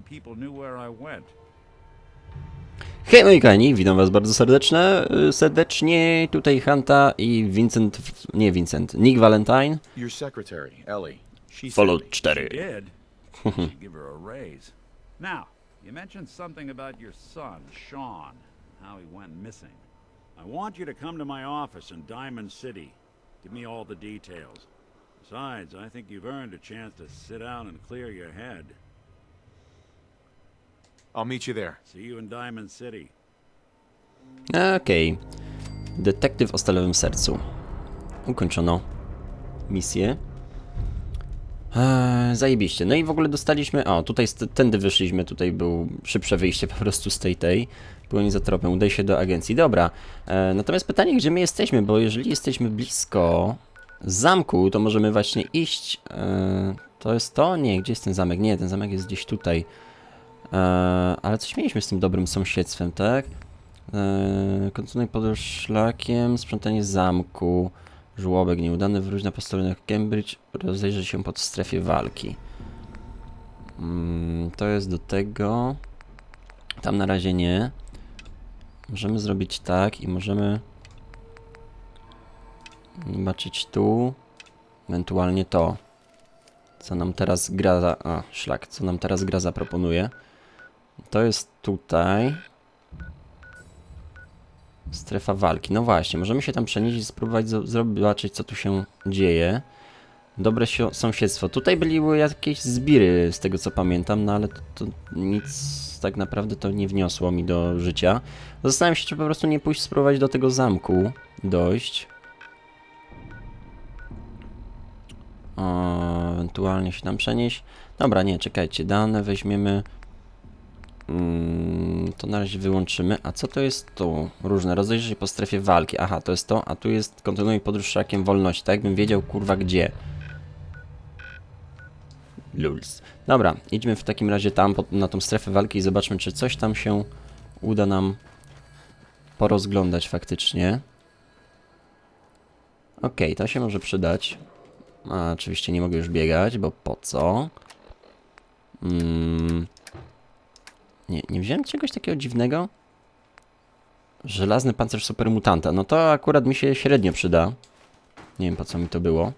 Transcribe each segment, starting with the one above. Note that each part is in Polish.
people knew where I went. Hej moi kochani, witam was bardzo serdecznie, tutaj Hantaa i Nick Valentine. Your secretary, Ellie. Fallout 4. Did. Should give her a raise. Now, you mentioned something about your son, Sean, how he went missing. I want you to come to my office in Diamond City. Give me all the details. Besides, I think you've earned a chance to sit down and clear your head. I'll meet you there. See you in Diamond City. Okej. Detektyw o stalowym sercu. Ukończono misję. Zajebiście. No i w ogóle dostaliśmy... O, tutaj tędy wyszliśmy, tutaj był szybsze wyjście po prostu z tej. Płynie za tropem, udaj się do agencji. Dobra. Natomiast pytanie, gdzie my jesteśmy, bo jeżeli jesteśmy blisko zamku, to możemy właśnie iść... To jest to? Nie, gdzie jest ten zamek? Nie, ten zamek jest gdzieś tutaj. Ale coś mieliśmy z tym dobrym sąsiedztwem, tak? Kontynuuj podróż szlakiem, sprzątanie zamku, żłobek nieudany, wróć na posterunek Cambridge, rozejrzyj się pod strefie walki. To jest do tego. Tam na razie nie. Możemy zrobić tak i możemy zobaczyć tu, ewentualnie to. Co nam teraz gra co nam teraz gra zaproponuje. To jest tutaj. Strefa walki. No właśnie, możemy się tam przenieść i spróbować zobaczyć, co tu się dzieje. Dobre sąsiedztwo. Tutaj były jakieś zbiry, z tego co pamiętam, no ale to nic tak naprawdę to nie wniosło mi do życia. Zastanawiam się, czy po prostu nie pójść spróbować do tego zamku dojść. Ewentualnie się tam przenieść. Dobra, nie, czekajcie, dane weźmiemy. To na razie wyłączymy. A co to jest tu? Różne. Rozejrzyj się po strefie walki. Aha, to jest to. A tu jest kontynuuj podróż szlakiem wolności. Tak jakbym wiedział, kurwa, gdzie. Luls. Dobra, idźmy w takim razie tam, na tą strefę walki i zobaczmy, czy coś tam się uda nam porozglądać faktycznie. Okej, to się może przydać. A, oczywiście nie mogę już biegać, bo po co? Nie wziąłem czegoś takiego dziwnego? Żelazny pancerz supermutanta. No to akurat mi się średnio przyda. Nie wiem, po co mi to było.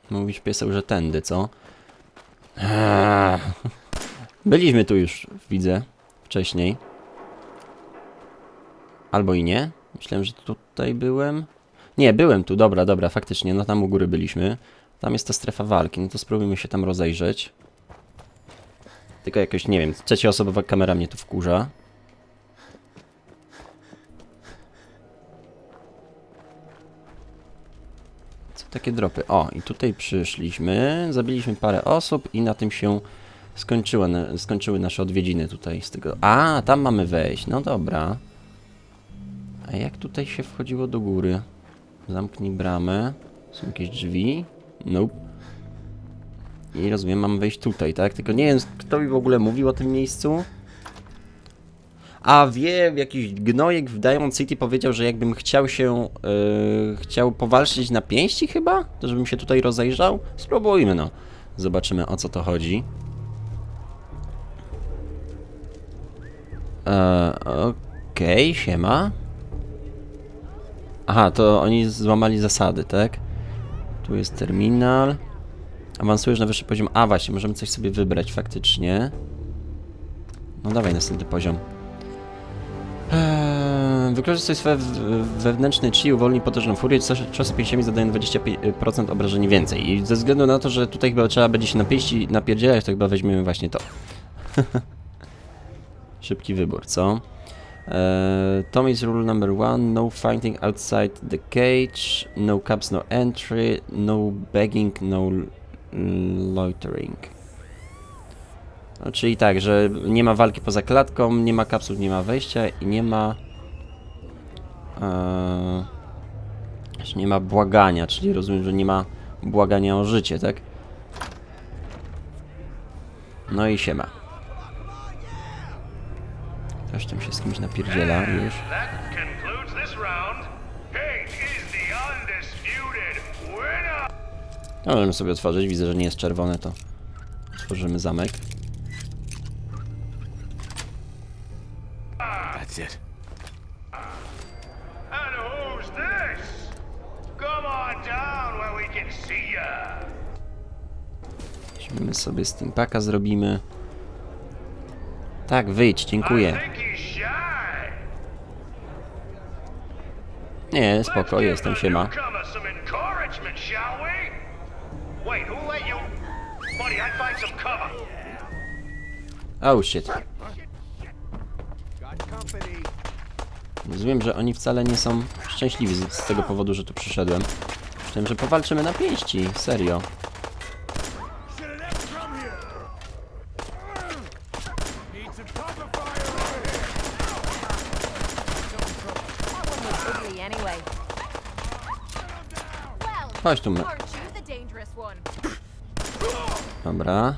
Mówić pieseł, że tędy, co? Byliśmy tu już, widzę, wcześniej. Albo i nie. Myślałem, że tutaj byłem. Nie, byłem tu, dobra, faktycznie. No tam u góry byliśmy. Tam jest ta strefa walki, no to spróbujmy się tam rozejrzeć. Tylko jakoś, nie wiem, trzecioosobowa kamera mnie tu wkurza. Co takie dropy? O, i tutaj przyszliśmy, zabiliśmy parę osób i na tym się skończyły nasze odwiedziny tutaj z tego. A, tam mamy wejść, no dobra. A jak tutaj się wchodziło do góry? Zamknij bramę. Są jakieś drzwi? Nope. I rozumiem, mam wejść tutaj, tak? Tylko nie wiem, kto mi w ogóle mówił o tym miejscu. A wiem, jakiś gnojek w Diamond City powiedział, że jakbym chciał się... chciał powalczyć na pięści chyba? To żebym się tutaj rozejrzał? Spróbujmy, no. Zobaczymy, o co to chodzi. Okej, siema. Aha, to oni złamali zasady, tak? Tu jest terminal. Awansujesz na wyższy poziom. A właśnie, możemy coś sobie wybrać faktycznie. No dawaj następny poziom. Wykorzystaj swoje wewnętrzne chi, uwolnij potężną furię. Czasy pięściami zadają 20% obrażeń więcej. I ze względu na to, że tutaj chyba trzeba będzie się napierdzielać, to chyba weźmiemy właśnie to. Szybki wybór, co? Tom is rule number 1. No fighting outside the cage. No caps, no entry. No begging, no loitering. No, czyli tak, że nie ma walki poza klatką, nie ma kapsuł, nie ma wejścia i nie ma... nie ma błagania, czyli rozumiem, że nie ma błagania o życie, tak? No i siema. Ktoś tam się z kimś napierdziela już. No, możemy sobie otworzyć, widzę, że nie jest czerwone, to otworzymy zamek. That's it. And who's this? Come on down where we can see ya. Weźmiemy sobie steampaka, zrobimy. Tak, wyjdź, dziękuję. I think he's shy. Nie, spoko, jestem, siema. Newcomer some encouragement, shall we? Wait, who let you? Buddy, I'd find some cover. Oh shit. Got company. Rozumiem, że oni wcale nie są szczęśliwi z tego powodu, że tu przyszedłem. Myślałem, że powalczymy na pięści, serio. Chodź tu, Dobra.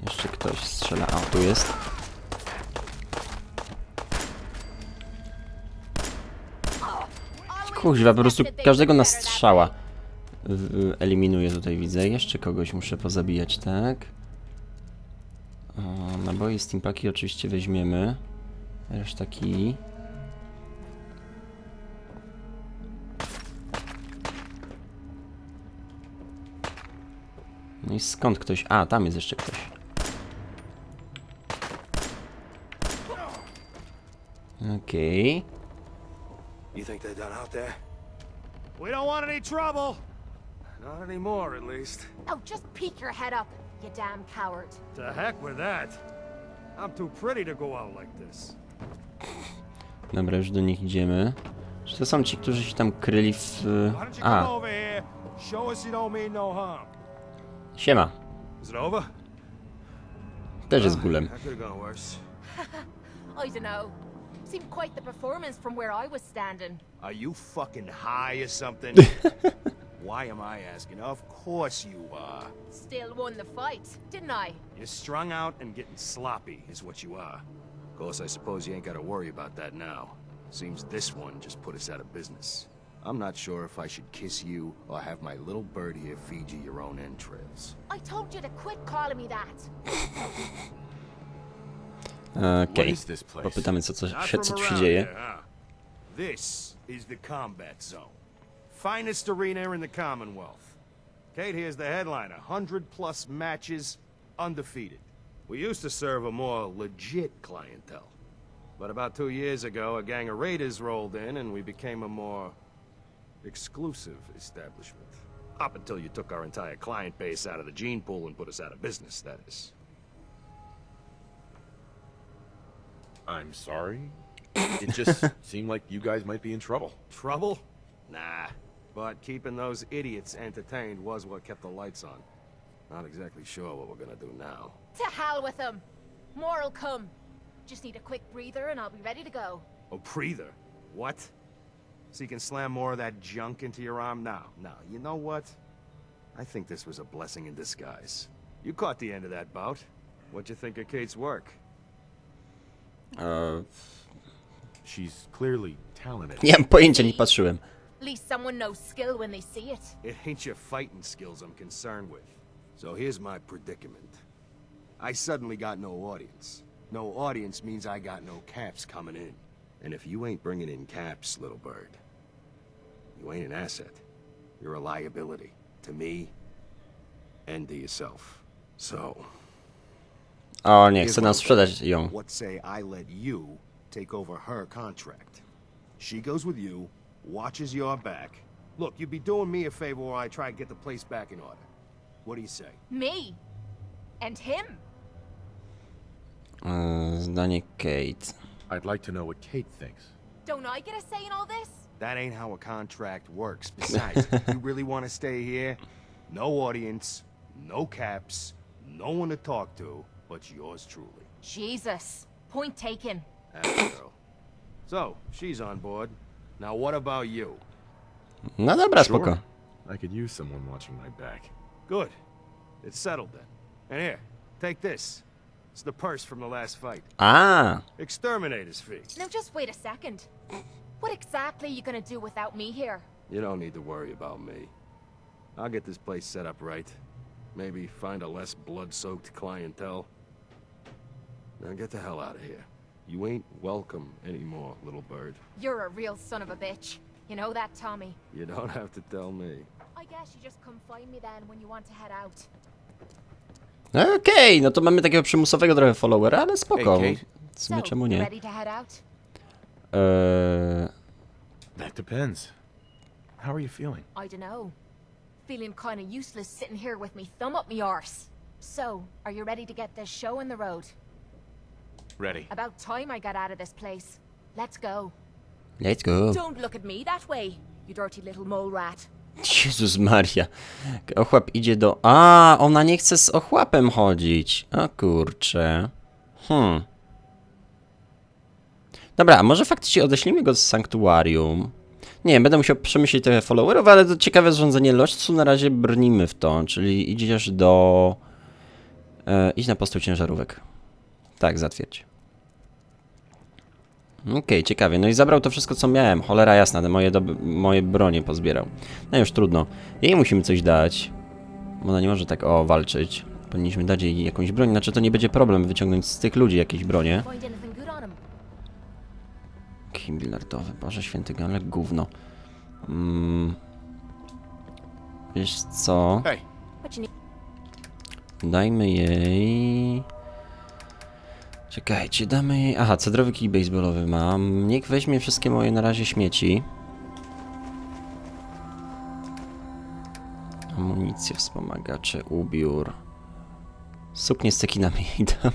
Jeszcze ktoś strzela. A, tu jest. Kuźwa, po prostu każdego na strzała eliminuję tutaj, widzę. Jeszcze kogoś muszę pozabijać, tak? O, naboje, steampaki oczywiście weźmiemy. Reszta kij. No i skąd ktoś? A, tam jest jeszcze ktoś. Okej. You think they're done out there? We don't want any trouble. Not anymore, at least. Oh, just peek your head up, you damn coward. To heck with that. I'm too pretty to go out like this. Dobra, już do nich idziemy. Czy to są ci, którzy się tam kryli w... Why don't you come A, over here? Show us you don't mean no harm. siema. Is it over? Też jest bólem. That could have gone worse. I dunno. Seemed quite the performance from where I was standing. Are you fucking high or something? Why am I asking? Of course you are. Still won the fight, didn't I? You're strung out and getting sloppy is what you are. Of course, I suppose you ain't gotta worry about that now. Seems this one just put us out of business. I'm not sure if I should kiss you or have my little bird here feed you your own entrails. I told you to quit calling me that. Okej. is this place? Popytamy, co Not tu from się around dzieje. here, huh? This is the combat zone. Finest arena in the Commonwealth. Kate here's the headliner. 100+ matches, undefeated. We used to serve a more legit clientele. But about 2 years ago, a gang of raiders rolled in and we became a more exclusive establishment. Up until you took our entire client base out of the gene pool and put us out of business, that is. I'm sorry. It just seemed like you guys might be in trouble. Trouble? Nah. But keeping those idiots entertained was what kept the lights on. Not exactly sure what we're gonna do now. To hell with them. More'll come. Just need a quick breather and I'll be ready to go. A breather? What? So you can slam more of that junk into your arm now? Now, you know what? I think this was a blessing in disguise. You caught the end of that bout. What'd you think of Kate's work? She's clearly talented. Nie mam pojęcia, nie patrzyłem. At least someone knows skill when they see it. It ain't your fighting skills I'm concerned with. So here's my predicament. I suddenly got no audience. No audience means I got no caps coming in. And if you ain't bringing in caps, little bird, you ain't an asset. You're a liability to me and to yourself. So... O, nie, chce nam sprzedać ją. What say I let you take over her contract? She goes with you, watches your back. Look, you'd be doing me a favor while I try to get the place back in order. What do you say? Me. And him. Zdanie Kate. I'd like to know what Kate thinks. Don't I get a say in all this? That ain't how a contract works. Besides, you really want to stay here? No audience, no caps, no one to talk to, but yours truly. Jesus. Point taken. That girl. So, she's on board. Now what about you? No dobra, spoko. I could use someone watching my back. Good. It's settled then. And here, take this. It's the purse from the last fight. A, Exterminator's fee. Now just wait a second. What exactly are you gonna do without me here? You don't need to worry about me. I'll get this place set up right. Maybe find a less blood-soaked clientele. Now get the hell out of here. You ain't welcome anymore, little bird. You're a real son of a bitch. You know that, Tommy? You don't have to tell me. I guess you just come find me then when you want to head out. Okej, no to mamy takiego przymusowego trochę followera, ale spoko. Hey, Kate. W sumie So, czemu you nie? ready to head out? That depends. How are you feeling? I dunno. Feeling kinda useless sitting here with me thumb up me arse. So, are you ready to get this show on the road? Ready. About time I got out of this place. Let's go. Let's go. Don't look at me that way, you dirty little mole rat. Jezus Maria. Ochłap idzie do... A, ona nie chce z ochłapem chodzić. O kurcze. Dobra, a może faktycznie odeślimy go z sanktuarium? Nie, będę musiał przemyśleć trochę followerów, ale to ciekawe zrządzenie losu, na razie brnimy w to, czyli idziesz do... idź na postój ciężarówek. Tak, zatwierdź. Okej, ciekawie. No i zabrał to wszystko, co miałem. Cholera jasna, te moje bronie pozbierał. No już trudno. Jej musimy coś dać. Ona nie może tak, walczyć. Powinniśmy dać jej jakąś broń. Znaczy to nie będzie problem wyciągnąć z tych ludzi jakieś bronie. Find anything good on him? Kij bilardowy, Boże święty, ale gówno. Wiesz co? Hey. What you need? Dajmy jej... Czekajcie, damy jej... Aha, cedrowy kij baseballowy mam. Niech weźmie wszystkie moje na razie śmieci. Amunicję, wspomagacze, ubiór. Suknię z cekinami jej dam.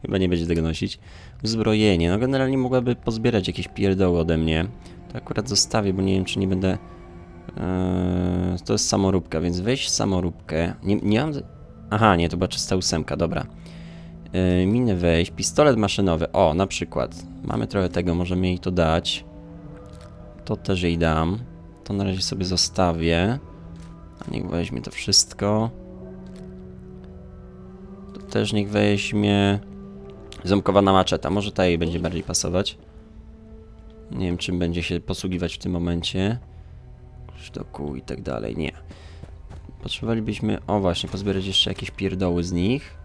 Chyba nie będzie tego nosić. Uzbrojenie. No generalnie mogłaby pozbierać jakieś pierdoły ode mnie. To akurat zostawię, bo nie wiem, czy nie będę... to jest samoróbka, więc weź samoróbkę. Nie mam... Aha, nie, to była czysta 8, dobra. Minę weź, pistolet maszynowy. O, na przykład. Mamy trochę tego, możemy jej to dać. To też jej dam. To na razie sobie zostawię. A niech weźmie to wszystko. To też niech weźmie. Ząbkowana maczeta. Może ta jej będzie bardziej pasować. Nie wiem, czym będzie się posługiwać w tym momencie. Sztoku i tak dalej. Nie. Potrzebowalibyśmy, o właśnie, pozbierać jeszcze jakieś pierdoły z nich.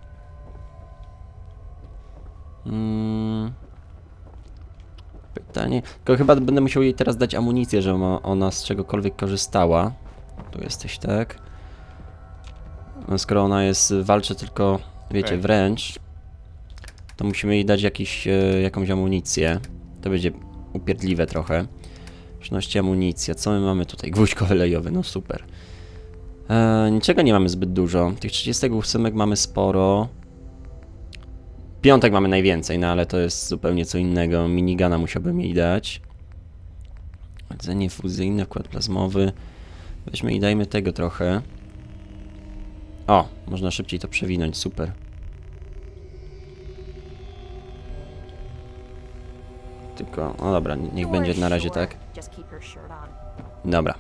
Pytanie. Tylko chyba będę musiał jej teraz dać amunicję, żeby ona z czegokolwiek korzystała. Tu jesteś, tak? No, skoro ona walczy tylko, wiecie, wręcz, to musimy jej dać jakąś amunicję. To będzie upierdliwe trochę. Przynoście amunicja. Co my mamy tutaj? Gwóźdź kolejowy, no super. Niczego nie mamy zbyt dużo. Tych 38 mamy sporo. Piątek mamy najwięcej, no ale to jest zupełnie co innego. Minigana musiałbym jej dać. Rdzenie fuzyjne, wkład plazmowy. Weźmy i dajmy tego trochę. O, można szybciej to przewinąć, super. Tylko, no dobra, niech będzie na razie tak. Dobra.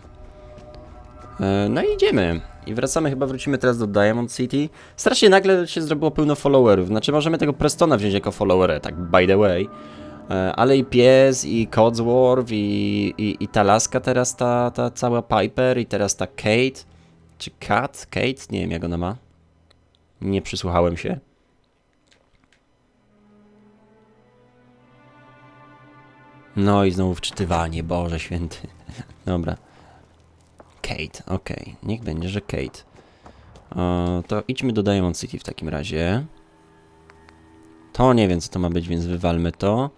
No i idziemy. I wracamy, chyba wrócimy teraz do Diamond City. Strasznie nagle się zrobiło pełno followerów. Znaczy możemy tego Prestona wziąć jako followera, tak by the way. Ale i pies, i Codsworth, i ta laska teraz, ta cała Piper, i teraz ta Kate. Czy Kat? Kate? Nie wiem jak ona ma. Nie przysłuchałem się. No i znowu wczytywanie, Boże święty. Dobra. Kate, okej. Niech będzie, że Kate. To idźmy do Diamond City w takim razie. To nie wiem co to ma być, więc wywalmy to.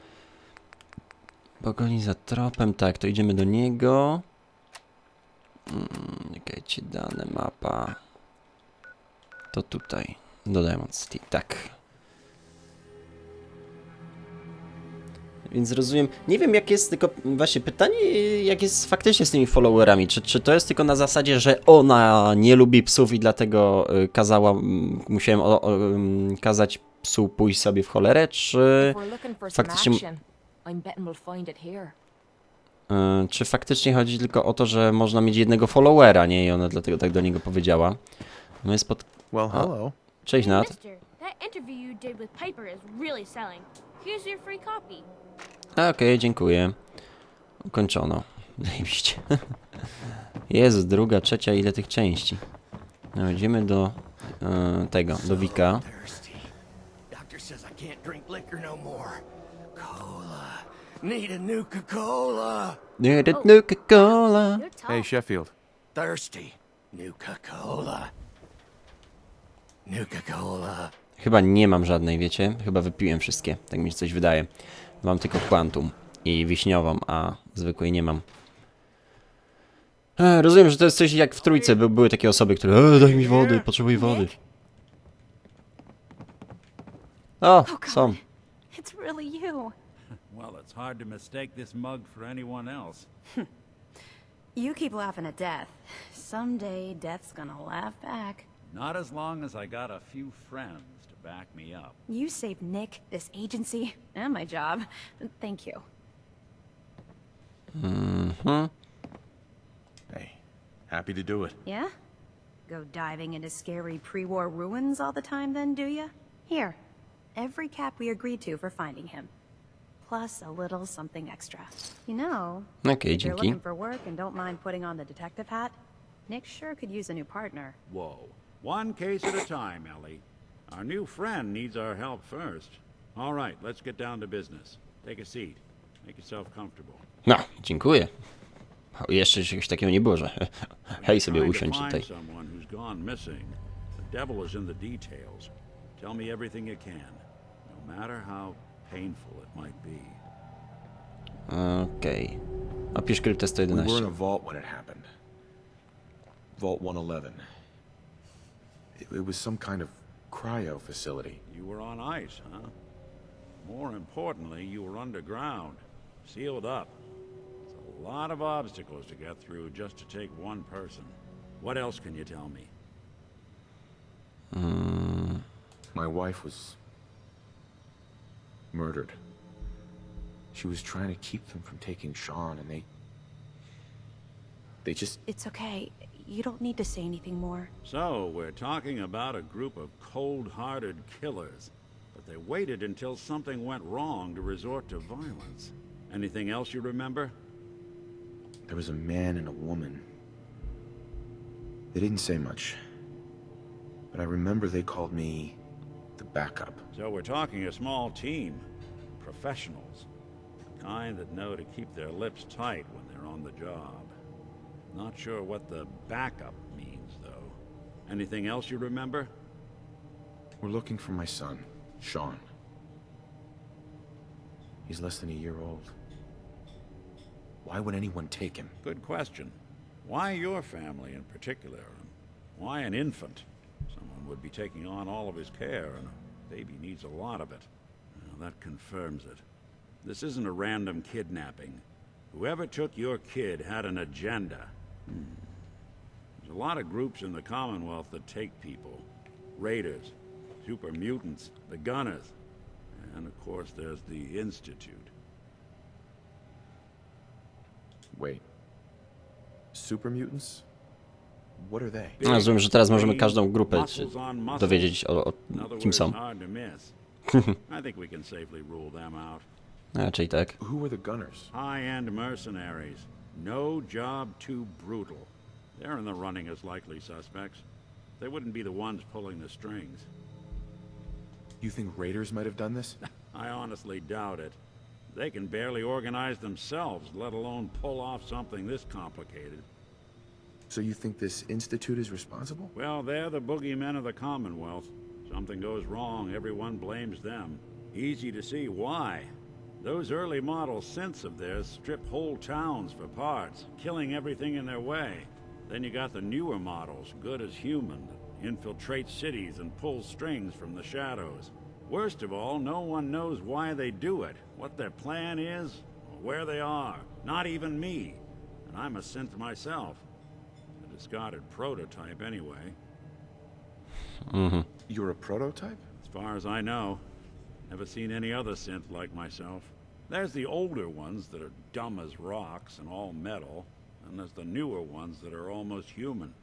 Pogoni za tropem, tak, to idziemy do niego. Czekajcie, dane, mapa. To tutaj, do Diamond City, tak. Więc rozumiem, nie wiem jak jest, tylko właśnie pytanie jak jest faktycznie z tymi followerami, czy to jest tylko na zasadzie, że ona nie lubi psów i dlatego musiałem kazać psu pójść sobie w cholerę, czy faktycznie... Czy faktycznie chodzi tylko o to, że można mieć jednego followera, nie? I ona dlatego tak do niego powiedziała. My Well, hello. Cześć, Nat. Mister, that interview you did with Piper is really selling. Here's your free copy. Okej, dziękuję. Ukończono. Zajebiście. Jezu, druga, trzecia, ile tych części? No, idziemy do tego, do Wika. Thirsty. Doctor says I can't drink liquor no more. Cola. Need a Nuka-Cola. Nuka-Cola. You're tough. Hey, Sheffield. Thirsty. Nuka-Cola. Nuka-Cola. Chyba nie mam żadnej, wiecie? Chyba wypiłem wszystkie, tak mi się coś wydaje. Mam tylko Quantum i wiśniową, a zwykłej nie mam. Rozumiem, że to jest coś jak w trójce, były takie osoby, które daj mi wody, potrzebuję wody. O, są. It's really you. Well, it's hard to mistake this mug for anyone else. You keep laughing at death. Someday, death's gonna laugh back. Not as long as I got a few friends to back me up. You saved Nick, this agency, and my job. Thank you. Hey, happy to do it. Yeah? Go diving into scary pre-war ruins all the time then, do ya? Here, every cap we agreed to for finding him. Plus a little something extra. You know, Okej, if you're dzięki. looking for work and don't mind putting on the detective hat, Nick sure could use a new partner. Whoa. One case at a time, Ellie. Our new friend needs our help first. All right, let's get down to business. Take a seat. Make yourself comfortable. No, dziękuję. O, jeszcze czegoś takiego nie było, że hej, sobie Trying to usiądź find tutaj. someone who's gone missing. The devil is in the details. Tell me everything you can, no matter how painful it might be. Okej. Opisz kryptę We were in 111. a vault when it happened. Vault 111. It was some kind of cryo facility. You were on ice, huh? More importantly, you were underground, sealed up. It's a lot of obstacles to get through just to take one person. What else can you tell me? My wife was murdered. She was trying to keep them from taking Sean, and they just... It's okay. You don't need to say anything more. So, we're talking about a group of cold-hearted killers, but they waited until something went wrong to resort to violence. Anything else you remember? There was a man and a woman. They didn't say much. But I remember they called me the backup. So we're talking a small team. Professionals. The kind that know to keep their lips tight when they're on the job. Not sure what the backup means, though. Anything else you remember? We're looking for my son, Sean. He's less than a year old. Why would anyone take him? Good question. Why your family in particular? Why an infant? Someone would be taking on all of his care, and a baby needs a lot of it. Well, that confirms it. This isn't a random kidnapping. Whoever took your kid had an agenda. There's a lot of groups in the Commonwealth that take people. Raiders, super mutants, the Gunners, and of course there's the Institute. Wait. Super mutants? What are they? Rozumiem, że teraz możemy każdą grupę dowiedzieć o kim są. I think we can safely rule them out. Raczej tak. Who are the Gunners? High-end mercenaries. No job too brutal. They're in the running as likely suspects. They wouldn't be the ones pulling the strings. You think raiders might have done this? I honestly doubt it. They can barely organize themselves, let alone pull off something this complicated. So you think this institute is responsible? Well, they're the boogeymen of the Commonwealth. Something goes wrong, everyone blames them. Easy to see why. Those early model synths of theirs strip whole towns for parts, killing everything in their way. Then you got the newer models, good as human, that infiltrate cities and pull strings from the shadows. Worst of all, no one knows why they do it, what their plan is, or where they are. Not even me. And I'm a synth myself. A discarded prototype anyway. You're a prototype? As far as I know. Never seen any other synth like myself. There's the older ones that are dumb as rocks and all metal, and there's the newer ones that are almost human.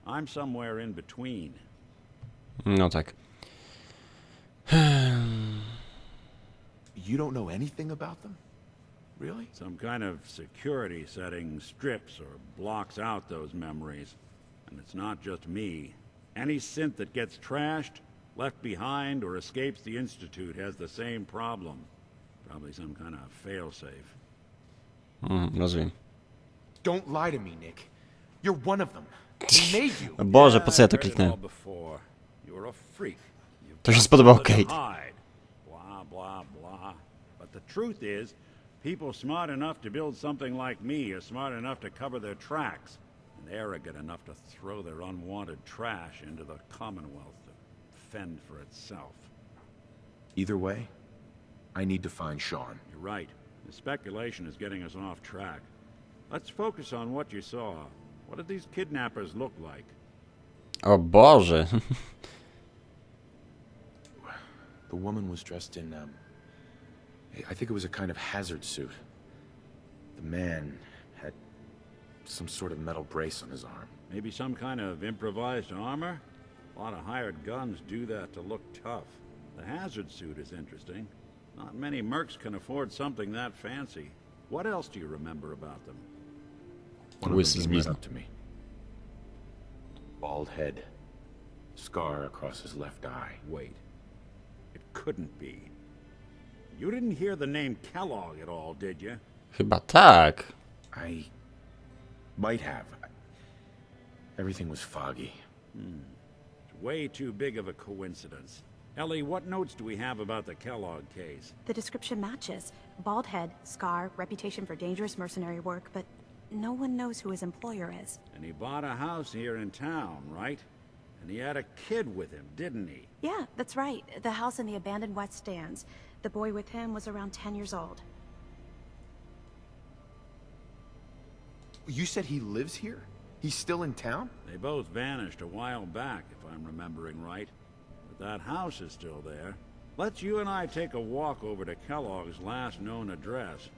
I'm somewhere in between. No tak. You don't know anything about them? Really? Some kind of security setting strips or blocks out those memories. And it's not just me. Any synth that gets trashed, left behind, or escapes the Institute has the same problem. Probably some kind of failsafe. Rozumiem. Don't lie to me, Nick. You're one of them. They made you. O Boże, po co ja I've to heard it kliknąłem? all before. You're a freak. You've To się got spodobało something to Kate. hide. Blah, blah, blah. But the truth is, people smart enough to build something like me are smart enough to cover their tracks, and arrogant enough to throw their unwanted trash into the Commonwealth to fend for itself. Either way, I need to find Sean. You're right. The speculation is getting us off track. Let's focus on what you saw. What did these kidnappers look like? O Boże. The woman was dressed in, I think it was a kind of hazard suit. The man had some sort of metal brace on his arm. Maybe some kind of improvised armor? A lot of hired guns do that to look tough. The hazard suit is interesting. Not many mercs can afford something that fancy. What else do you remember about them? One of Łysy them came right zblizna. up to me. Bald head. Scar across his left eye. Wait. It couldn't be. You didn't hear the name Kellogg at all, did you? Chyba tak. I might have. Everything was foggy. It's way too big of a coincidence. Ellie, what notes do we have about the Kellogg case? The description matches. Bald head, scar, reputation for dangerous mercenary work, but no one knows who his employer is. And he bought a house here in town, right? And he had a kid with him, didn't he? Yeah, that's right. The house in the abandoned West Stands. The boy with him was around 10 years old. You said he lives here? He's still in town? They both vanished a while back, if I'm remembering right. But that house is still there. Let's you and I take a walk over to Kellogg's last known address.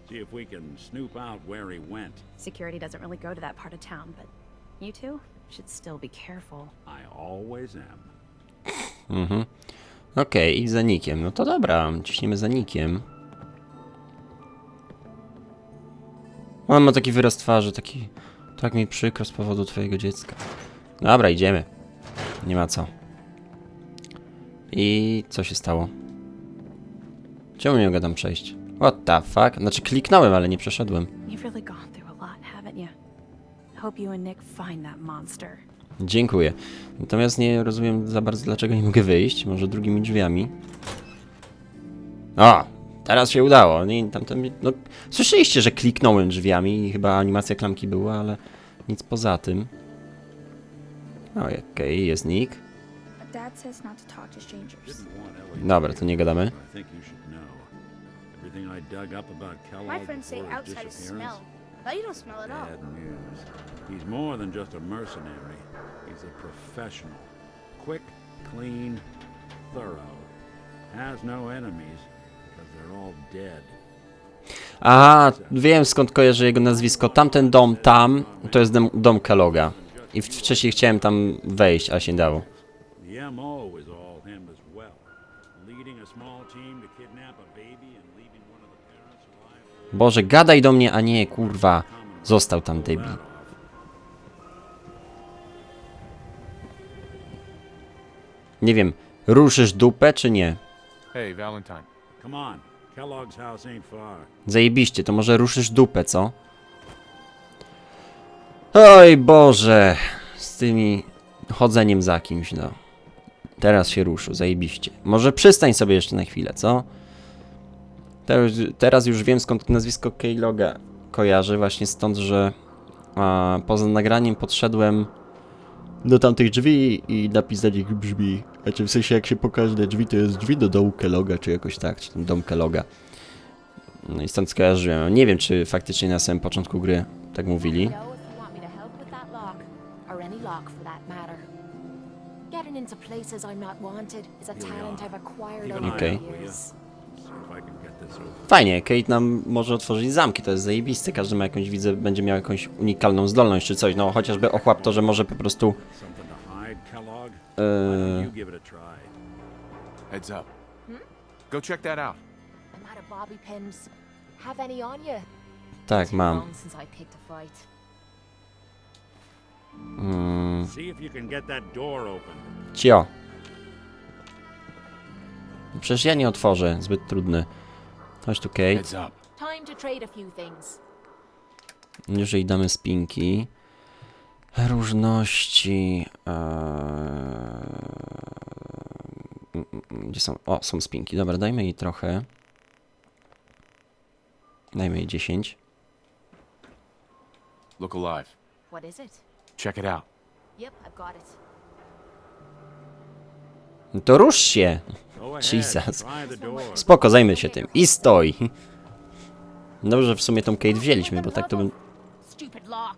See if we can snoop out where he went. Security doesn't really go to that part of town, but you two should still be careful. I always am. Okej, idź za Nickiem. No to dobra, ciśniemy za Nickiem. On ma taki wyraz twarzy, taki... Tak mi przykro z powodu twojego dziecka. Dobra, idziemy. Nie ma co. I co się stało? Czemu nie mogę tam przejść? What the fuck? Znaczy kliknąłem, ale nie przeszedłem. You've really gone through a lot, haven't you? Hope you and Nick find that monster. Dziękuję. Natomiast nie rozumiem za bardzo, dlaczego nie mogę wyjść. Może drugimi drzwiami. O! Teraz się udało. Nie, tamten, no, słyszeliście, że kliknąłem drzwiami i chyba animacja klamki była, ale nic poza tym. O, okej, jest Nick. Dad says not to talk to strangers. Dobra, to nie gadamy. I think you should know. Everything I dug up about Kellogg My friends say before his outside is disappearance? smell. But you don't smell at all. Bad news. He's more than just a mercenary. He's a professional. Quick, clean, thorough. Has no enemies, because they're all dead. Aha, wiem skąd kojarzę jego nazwisko. Tamten dom tam, to jest dom Kellogga. I wcześniej chciałem tam wejść, a się nie dało. The MO is all him as well. Leading a small team to kidnap a baby and leaving one of the parents alive. Boże, gadaj do mnie, a nie, kurwa. Został tam debil. Nie wiem, ruszysz dupę, czy nie? Hey, Valentine. Come on, Kellogg's house ain't far. Zajebiście, to może ruszysz dupę, co? Oj Boże, z tymi chodzeniem za kimś, no. Teraz się ruszył, zajebiście. Może przystań sobie jeszcze na chwilę, co? Teraz już wiem, skąd nazwisko Kellogga kojarzy, właśnie stąd, że poza nagraniem podszedłem do tamtych drzwi i napis na nich brzmi, znaczy w sensie jak się pokaże te drzwi, to jest drzwi do domu Kellogga, czy jakoś tak, czy ten dom Kellogga. No i stąd skojarzyłem. Nie wiem, czy faktycznie na samym początku gry tak mówili. Know if you want me to help with that lock, or any lock for that matter. Getting into places I'm not wanted is a talent I've acquired over Okay. the years. See if I can get this over. Fajnie, Kate nam może otworzyć zamki, to jest zajebiste. Każdy ma jakąś, widzę, będzie miał jakąś unikalną zdolność czy coś. No chociażby ochłap to, że może po prostu... Something to hide, Kellogg? Why don't you give it a try? Heads up. Go check that out. I'm out of bobby pins. Have any on you? Tak, Too mam. long since I picked a fight. See if you can get that door open. Cio. Przecież ja nie otworzę, zbyt trudny. Chodź tu, Kate. Heads up. Time to trade a few things. Jeżeli damy spinki. Różności. Gdzie są? O, są spinki. Dobra, dajmy jej trochę. Dajmy jej 10. Look alive. What is it? Check it out. Yep, I've got it. No to rusz się! Go ahead, Jesus. try the door. Spoko, zajmę się tym. I stoi! Dobrze, że w sumie tą Kate wzięliśmy, bo tak to bym Stupid lock.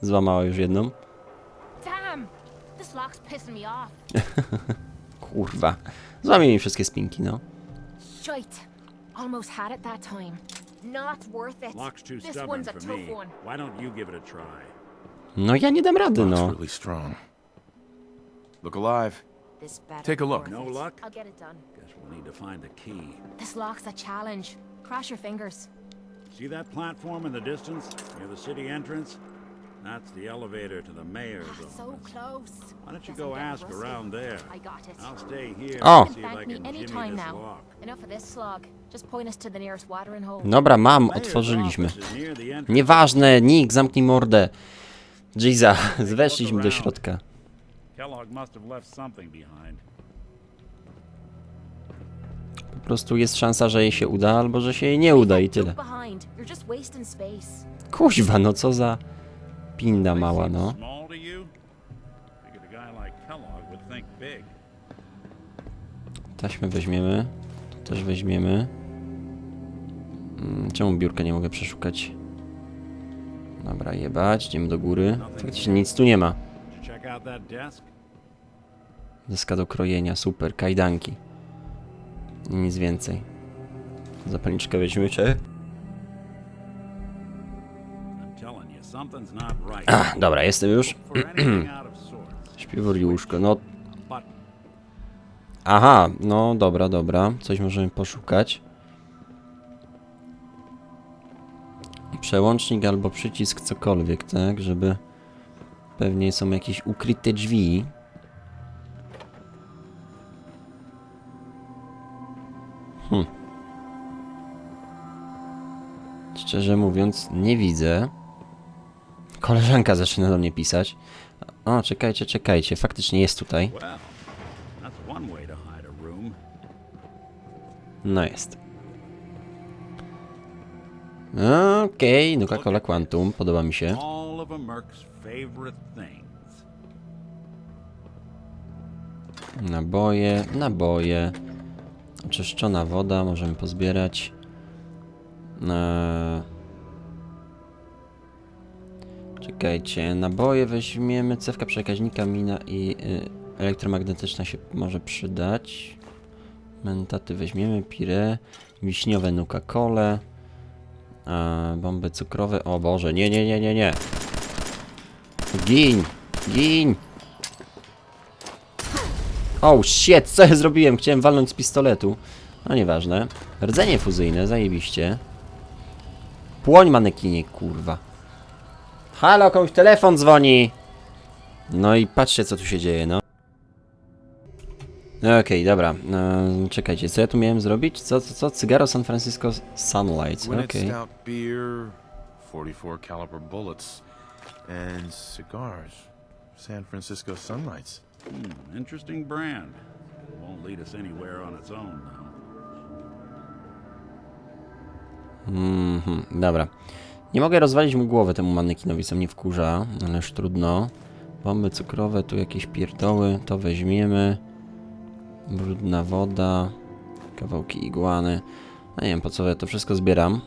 złamała już jedną. Damn! This lock's pissing me off. Kurwa. Złamie mi wszystkie spinki, no. Shite. Almost had it that time. Not worth it. Lock's too This stubborn one's a for tough me. one. Why don't you give it a try? No ja nie dam rady, Lock's no. really strong. Look alive. This better Take a be look. worth No it. luck? I'll get it done. Guess we'll need to find the key. This lock's a challenge. Cross your fingers. See that platform in the distance, near the city entrance? That's the elevator to the mayor's So office. close. Why don't you Guess I'm go getting ask rusty. around there? I got it. I'll stay here Oh. and You see can if I thank me can any jimmy time this now. lock. Enough of this slog. Just point us to the nearest watering hole. Dobra, mam, Mayor's otworzyliśmy. office is near the entrance. Nieważne, Nick, zamknij mordę. Jesus, weszliśmy do środka. Kellogg must have left something behind. Po prostu jest szansa, że jej się uda, albo że się jej nie uda i tyle. Look behind. You're just wasting space. Kuźwa, no co za pinda mała, no. Small to you? Figured a guy like Kellogg would think big. Taśmę weźmiemy. To też weźmiemy. Czemu biurka nie mogę przeszukać? Dobra, jebać, idziemy do góry. Faktycznie nic tu nie ma. Did you check out that desk? Deska do krojenia, super, kajdanki. I nic więcej. Zapalniczkę weźmiemy, czy? I'm telling you, something's not right. Dobra, jestem już. For anything out of sorts. Śpiwór i łóżko, no. But Aha, no dobra, dobra. Coś możemy poszukać. Przełącznik albo przycisk, cokolwiek, tak? Żeby... Pewnie są jakieś ukryte drzwi. Szczerze mówiąc, nie widzę. Koleżanka zaczyna do mnie pisać. O, czekajcie, czekajcie. Faktycznie jest tutaj. well, that's one way to hide a room. No jest. Okej, Nuka-Cola Quantum. Podoba mi się. All of a merc's favorite things. Naboje, naboje. Oczyszczona woda, możemy pozbierać. Czekajcie, naboje weźmiemy, cewka przekaźnika, mina i elektromagnetyczna się może przydać. Mentaty weźmiemy, pire, wiśniowe Nuka-Cole, bomby cukrowe, o Boże, nie, nie, nie, nie, nie. Gin, gin. Oh shit, co ja zrobiłem? Chciałem walnąć z pistoletu. No nieważne. Rdzenie fuzyjne, zajebiście. Płoń manekinie, kurwa. Halo, komuś telefon dzwoni. No i patrzcie, co tu się dzieje, no. Okej, dobra. Czekajcie, co ja tu miałem zrobić? Co? Cygaro San Francisco Sunlights, Winnet okej. stout beer, 44 caliber bullets, and cigars. San Francisco Sunlights. Interesting brand. Won't lead us anywhere on its own, though. Dobra. Nie mogę rozwalić mu głowy temu manekinowi, co mnie wkurza, ależ trudno. Bomby cukrowe, tu jakieś pierdoły, to weźmiemy. Brudna woda, kawałki igłany. No nie wiem, po co ja to wszystko zbieram.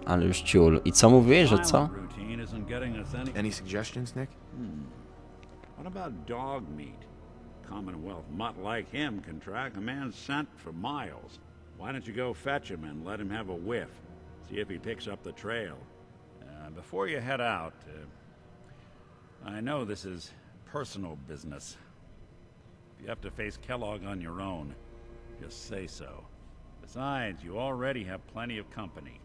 Ale już ciul. I co mówiłeś, że co? Silent routine isn't getting us Any suggestions, Nick? What about dog meat? Commonwealth mutt like him can track a man's scent for miles. Why don't you go fetch him and let him have a whiff? See if he picks up the trail. Before you head out, I know this is personal business. If you have to face Kellogg on your own, just say so. Besides, you already have plenty of company.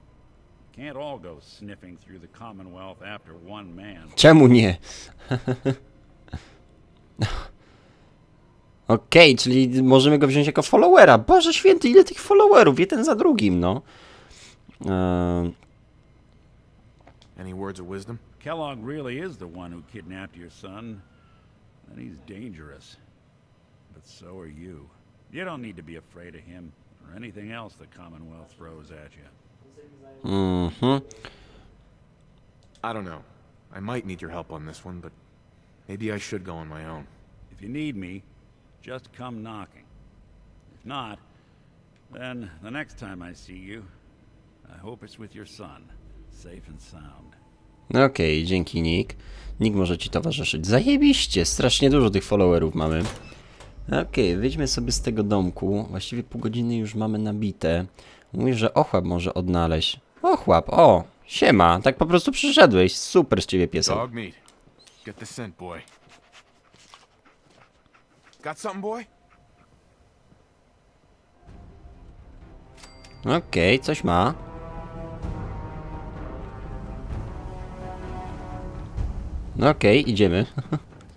Can't all go sniffing through the Commonwealth after one man. Czemu nie? Okej, czyli możemy go wziąć jako followera. Boże święty, ile tych followerów, jeden za drugim, no. Any words of wisdom? Kellogg really is the one who kidnapped your son, and he's dangerous. But so are you. You don't need to be afraid of him or anything else the Commonwealth throws at you. I don't know. I might need your help on this one, but maybe I should go on my own. If you need me, just come knocking. If not, then the next time I see you, I hope it's with your son, safe and sound. Okej, dzięki Nick. Nick może ci towarzyszyć. Zajebiście, strasznie dużo tych followerów mamy. Okej, wyjdźmy sobie z tego domku. Właściwie pół godziny już mamy nabite. Mówisz, że ochłap może odnaleźć. Ochłap, o! Siema, tak po prostu przyszedłeś. Super z ciebie piesek. Dog meat. Get the scent, boy. Got something, boy? Okej, coś ma. Okej, idziemy.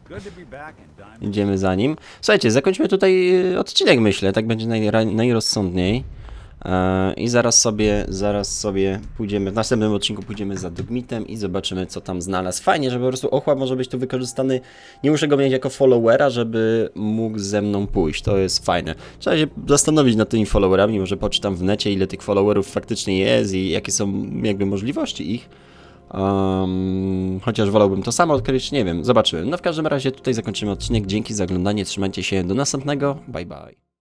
Good to be back in Diamond. Idziemy za nim. Słuchajcie, zakończmy tutaj odcinek, myślę. Tak będzie najrozsądniej. I zaraz sobie pójdziemy, w następnym odcinku pójdziemy za Dogmitem i zobaczymy, co tam znalazł. Fajnie, że po prostu ochłap może być tu wykorzystany. Nie muszę go mieć jako followera, żeby mógł ze mną pójść. To jest fajne. Trzeba się zastanowić nad tymi followerami, może poczytam w necie, ile tych followerów faktycznie jest i jakie są jakby możliwości ich. Chociaż wolałbym to samo odkryć, nie wiem, zobaczymy. No w każdym razie tutaj zakończymy odcinek. Dzięki za oglądanie, trzymajcie się, do następnego, bye bye.